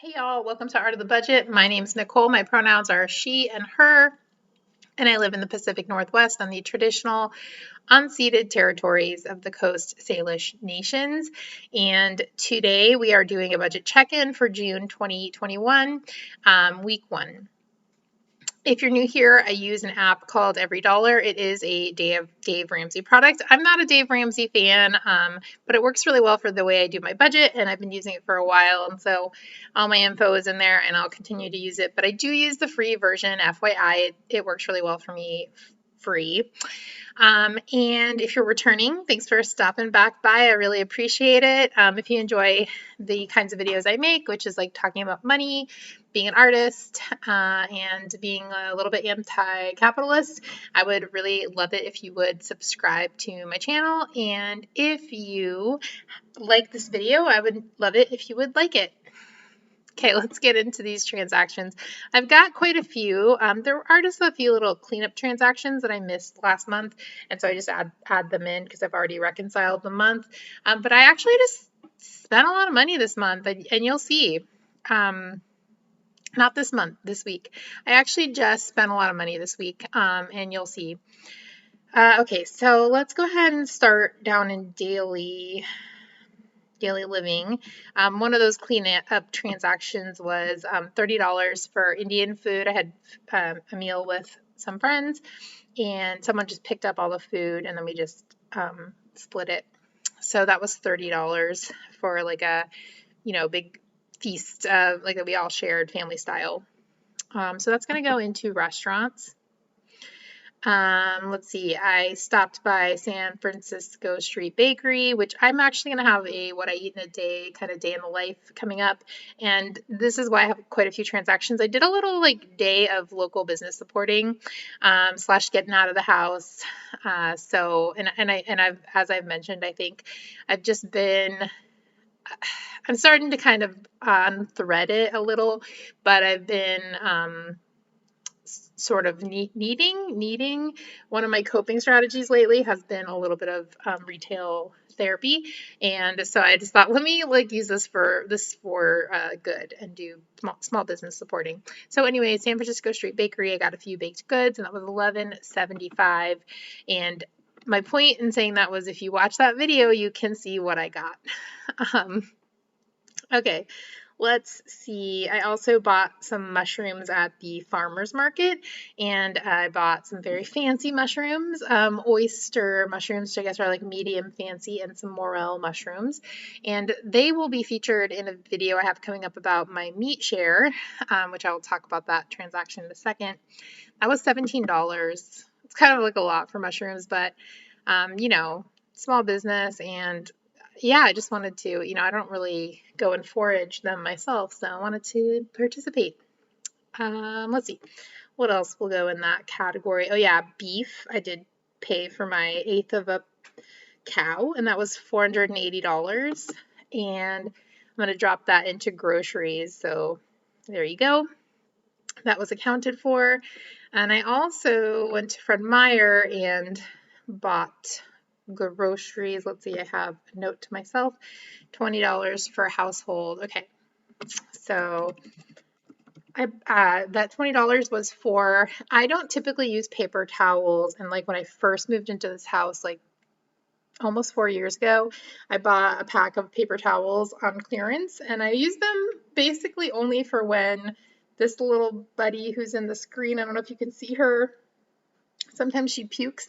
Hey y'all, welcome to Art of the Budget. My name's Nicole. My pronouns are she and her, and I live in the Pacific Northwest on the traditional unceded territories of the Coast Salish Nations. And today we are doing a budget check-in for June 2021, week 1. If you're new here, I use an app called Every Dollar. It is a Dave Ramsey product. I'm not a Dave Ramsey fan, but it works really well for the way I do my budget, and I've been using it for a while, and so all my info is in there, and I'll continue to use it. But I do use the free version, FYI. It works really well for me, free. And if you're returning, thanks for stopping back by. I really appreciate it. If you enjoy the kinds of videos I make, which is like talking about money, being an artist, and being a little bit anti-capitalist, I would really love it if you would subscribe to my channel. And if you like this video, I would love it if you would like it. Okay, let's get into these transactions. I've got quite a few. There are just a few little cleanup transactions that I missed last month, and so I just add them in because I've already reconciled the month. But I actually just spent a lot of money this month, and you'll see. Not this month, this week. I actually just spent a lot of money this week, and you'll see. Okay, so let's go ahead and start down in daily living. One of those clean up transactions was $30 for Indian food. I had a meal with some friends, and someone just picked up all the food, and then we just split it. So that was $30 for like a big feast, like that we all shared family style. So that's going to go into restaurants. Let's see, I stopped by San Francisco Street Bakery, which I'm actually going to have a what I eat in a day kind of day in the life coming up. And this is why I have quite a few transactions. I did a little like day of local business supporting, slash getting out of the house. I've, as I've mentioned, I think I've just been, I'm starting to kind of thread it a little, but I've been, sort of needing one of my coping strategies lately has been a little bit of retail therapy, and so I just thought, let me like use this for good and do small business supporting. So anyway, San Francisco Street Bakery, I got a few baked goods, and that was $11.75. And my point in saying that was, if you watch that video, you can see what I got. Okay, let's see. I also bought some mushrooms at the farmer's market, and I bought some very fancy mushrooms, oyster mushrooms, which I guess are like medium fancy, and some morel mushrooms. And they will be featured in a video I have coming up about my meat share, which I will talk about that transaction in a second. That was $17. It's kind of like a lot for mushrooms, but small business, and yeah, I just wanted to, I don't really go and forage them myself, so I wanted to participate. Let's see, what else will go in that category? Oh yeah, beef. I did pay for my eighth of a cow, and that was $480. And I'm going to drop that into groceries, so there you go. That was accounted for. And I also went to f.i.r.e and bought groceries. Let's see, I have a note to myself, $20 for household. Okay, so that $20 was for, I don't typically use paper towels, and like when I first moved into this house, like almost 4 years ago, I bought a pack of paper towels on clearance, and I use them basically only for when this little buddy who's in the screen, I don't know if you can see her, sometimes she pukes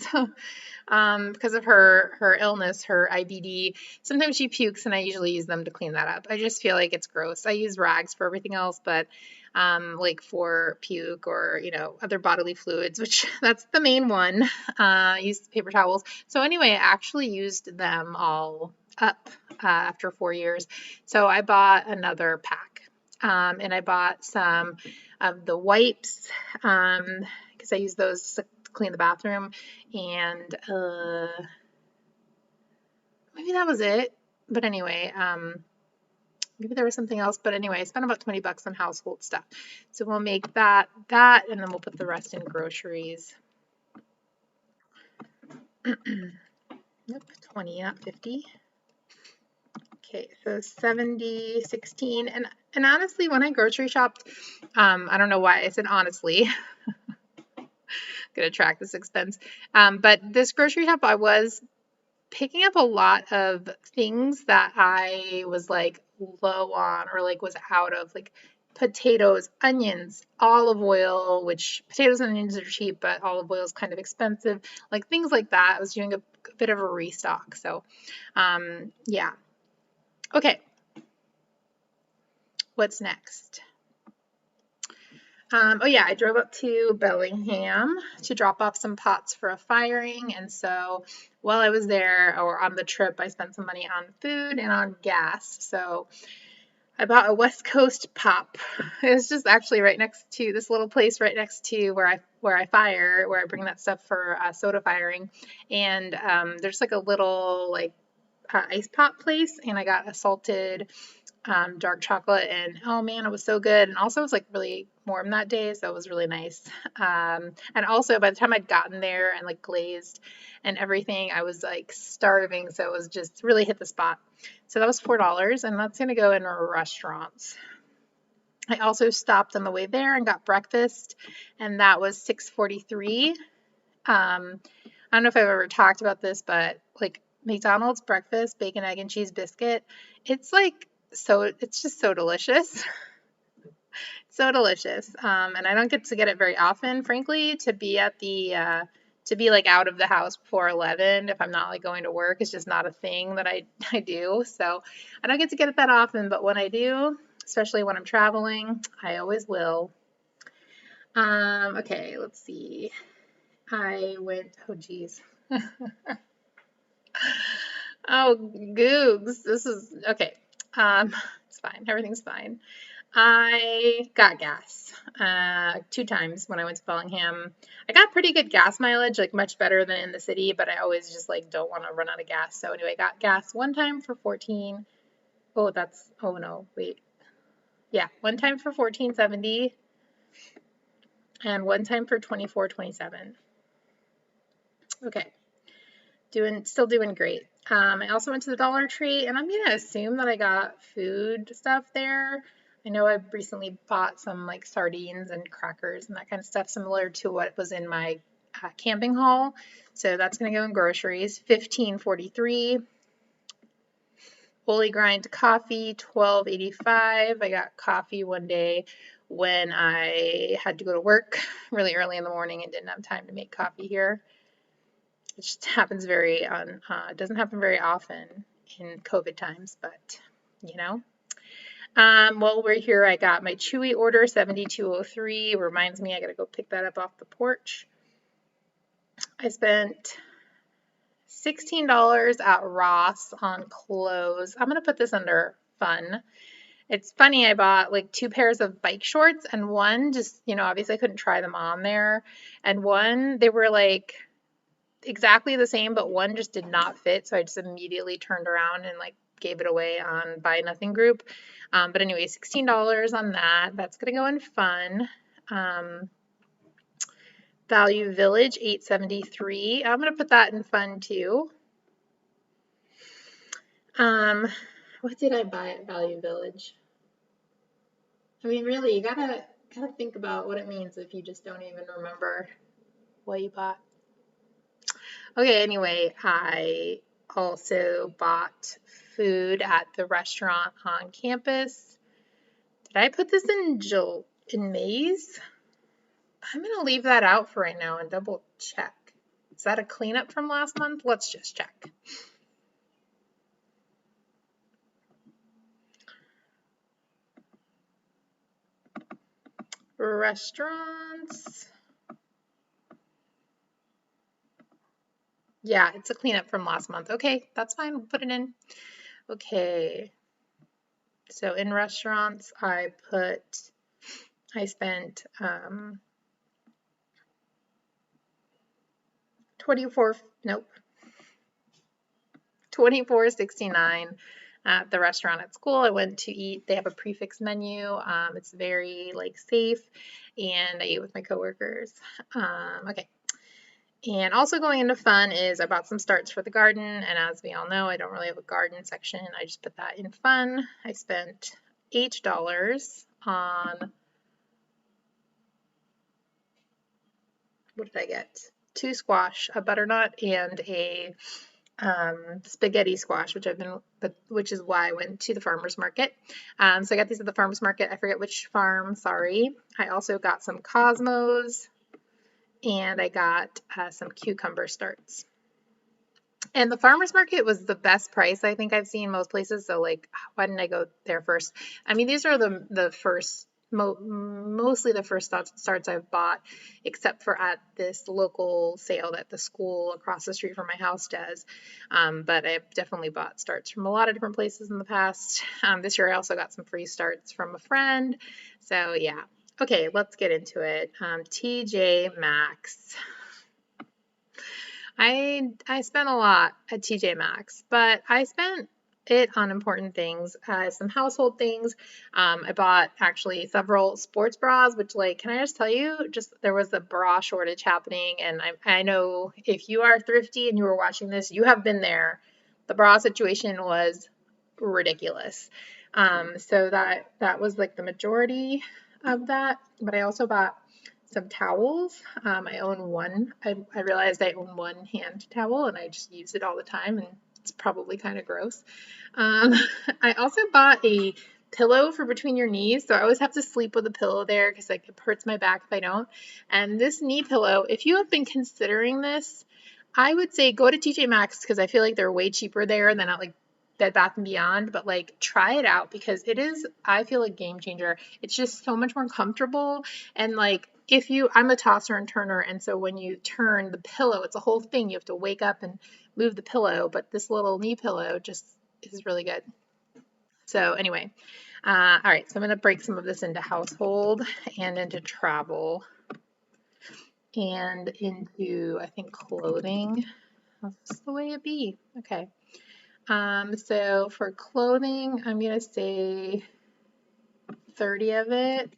because of her illness, her IBD. Sometimes she pukes, and I usually use them to clean that up. I just feel like it's gross. I use rags for everything else, but like for puke or other bodily fluids, which that's the main one. I use paper towels. So anyway, I actually used them all up after 4 years. So I bought another pack, and I bought some of the wipes because I use those to clean the bathroom, and maybe that was it. But anyway, maybe there was something else. But anyway, I spent about $20 on household stuff. So we'll make that, and then we'll put the rest in groceries. Yep, 20, not 50. Okay, so 70, 16. And honestly, when I grocery shopped, I don't know why I said honestly, gonna track this expense. But this grocery shop, I was picking up a lot of things that I was like low on or like was out of, like potatoes, onions, olive oil, which potatoes and onions are cheap, but olive oil is kind of expensive, like things like that. I was doing a bit of a restock. So, yeah. Okay, what's next? Oh yeah, I drove up to Bellingham to drop off some pots for a firing. And so while I was there or on the trip, I spent some money on food and on gas. So I bought a West Coast pop. It was just actually right next to this little place right next to where I fire, where I bring that stuff for soda firing. And there's like a little like ice pop place, and I got a salted dark chocolate, and oh man, it was so good. And also it was like really warm that day, so it was really nice. And also by the time I'd gotten there and like glazed and everything, I was like starving, so it was just really hit the spot. So that was $4, and that's gonna go in restaurants. I also stopped on the way there and got breakfast, and that was $6.43. I don't know if I've ever talked about this, but like McDonald's breakfast, bacon, egg, and cheese biscuit, it's like it's just so delicious. So delicious. And I don't get to get it very often, frankly, to be at to be like out of the house before 11 if I'm not like going to work. It's just not a thing that I do. So I don't get to get it that often, but when I do, especially when I'm traveling, I always will. Okay, let's see. Oh geez. Oh, Googs. This is okay. It's fine. Everything's fine. I got gas 2 times when I went to Bellingham. I got pretty good gas mileage, like much better than in the city, but I always just like don't want to run out of gas. So anyway, I got gas one time for 14. Oh no, wait. Yeah, one time for 14.70 and one time for 24.27. Okay. Still doing great. I also went to the Dollar Tree, and I'm gonna assume that I got food stuff there. I know I've recently bought some like sardines and crackers and that kind of stuff, similar to what was in my camping haul. So that's gonna go in groceries. $15.43. Fully grind coffee, $12.85. I got coffee one day when I had to go to work really early in the morning and didn't have time to make coffee here. It just happens it doesn't happen very often in COVID times, but you know. While we're here, I got my Chewy order 7203. Reminds me I gotta go pick that up off the porch. I spent $16 at Ross on clothes. I'm gonna put this under fun. It's funny, I bought like 2 pairs of bike shorts, and one just, obviously I couldn't try them on there. And one, they were like exactly the same, but one just did not fit. So I just immediately turned around and like gave it away on Buy Nothing group. But anyway, $16 on that. That's gonna go in fun. Value Village, $8.73. I'm gonna put that in fun too. What did I buy at Value Village? I mean, really, you gotta think about what it means if you just don't even remember what you bought. Okay, anyway, I also bought food at the restaurant on campus. Did I put this in May's? I'm gonna leave that out for right now and double check. Is that a cleanup from last month? Let's just check. Restaurants. Yeah, it's a cleanup from last month. Okay, that's fine. We'll put it in. Okay. So in restaurants, I spent 24.69 at the restaurant at school. I went to eat. They have a prefix menu. It's very like safe, and I ate with my coworkers. Okay. And also going into fun is I bought some starts for the garden, and as we all know, I don't really have a garden section. I just put that in fun. I spent $8 on, what did I get? 2 squash, a butternut, and a spaghetti squash, which is why I went to the farmer's market. So I got these at the farmer's market. I forget which farm, sorry. I also got some cosmos, and I got some cucumber starts. And the farmer's market was the best price I think I've seen most places. So like, why didn't I go there first? I mean, these are the first, mostly the first starts I've bought, except for at this local sale that the school across the street from my house does. But I've definitely bought starts from a lot of different places in the past. This year I also got some free starts from a friend. So yeah. Okay, let's get into it. TJ Maxx. I spent a lot at TJ Maxx, but I spent it on important things, some household things. I bought actually several sports bras, which like, can I just tell you, just there was a bra shortage happening, and I know if you are thrifty and you were watching this, you have been there. The bra situation was ridiculous. So that was like the majority of that, but I also bought some towels. I own one. I realized I own one hand towel and I just use it all the time, and it's probably kind of gross. Um, I also bought a pillow for between your knees, so I always have to sleep with a pillow there because like it hurts my back if I don't. And this knee pillow, if you have been considering this, I would say go to TJ Maxx because I feel like they're way cheaper there than at like Bed Bath and Beyond, but like try it out because it is, I feel, a game changer. It's just so much more comfortable, and like I'm a tosser and turner, and so when you turn the pillow, it's a whole thing. You have to wake up and move the pillow, but this little knee pillow just is really good. So anyway, all right, so I'm going to break some of this into household and into travel and into, I think, clothing. That's the way it be. Okay. So for clothing, I'm going to say 30 of it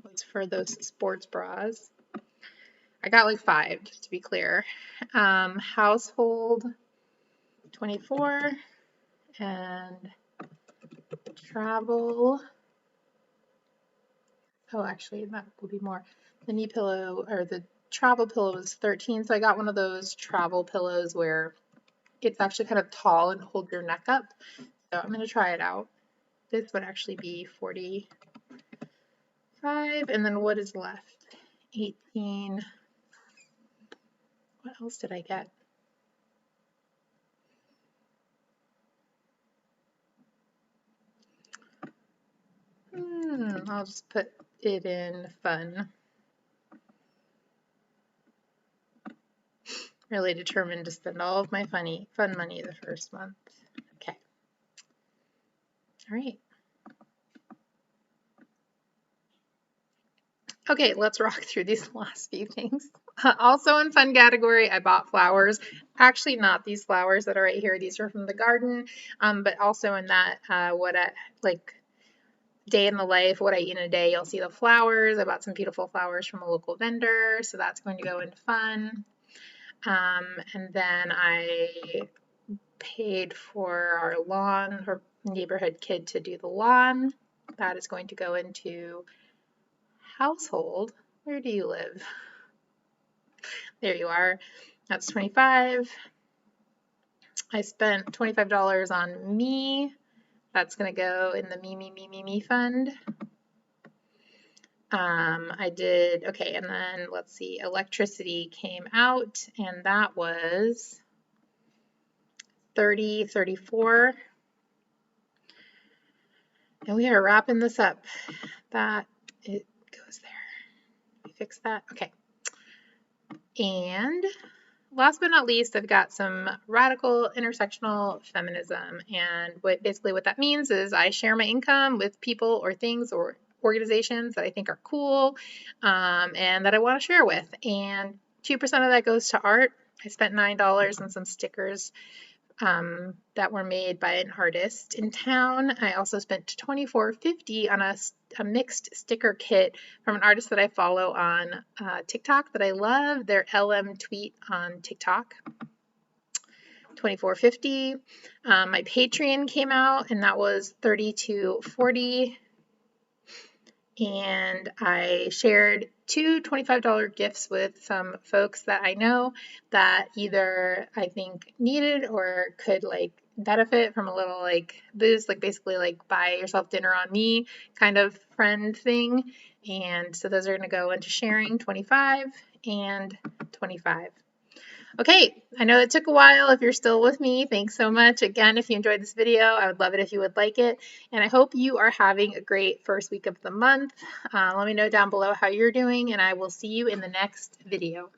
was for those sports bras. I got like 5, just to be clear. Household, 24, and travel. Oh, actually, that will be more. The knee pillow or the travel pillow was 13, so I got one of those travel pillows where it's actually kind of tall and holds your neck up. So I'm going to try it out. This would actually be 45, and then what is left? 18. What else did I get? I'll just put it in fun. Really determined to spend all of my fun money the first month. Okay. All right. Okay, let's rock through these last few things. Also in fun category, I bought flowers. Actually, not these flowers that are right here. These are from the garden. But also in that, like day in the life, what I eat in a day, you'll see the flowers. I bought some beautiful flowers from a local vendor, so that's going to go into fun. And then I paid for our lawn, or neighborhood kid to do the lawn. That is going to go into household. Where do you live? There you are. That's 25. I spent $25 on me. That's going to go in the me fund. I did, okay, and then let's see, electricity came out, and that was 30, 34. And we are wrapping this up. That, it goes there. We fix that. Okay. And last but not least, I've got some radical intersectional feminism. And basically what that means is I share my income with people or things or organizations that I think are cool, and that I want to share with. And 2% of that goes to art. I spent $9 on some stickers that were made by an artist in town. I also spent $24.50 on a mixed sticker kit from an artist that I follow on TikTok that I love. Their LM Tweet on TikTok. $24.50. My Patreon came out, and that was $32.40. And I shared two $25 gifts with some folks that I know that either I think needed or could like benefit from a little like boost, like basically like buy yourself dinner on me kind of friend thing. And so those are going to go into sharing, 25 and 25. Okay, I know it took a while. If you're still with me, thanks so much. Again, if you enjoyed this video, I would love it if you would like it. And I hope you are having a great first week of the month. Let me know down below how you're doing, and I will see you in the next video.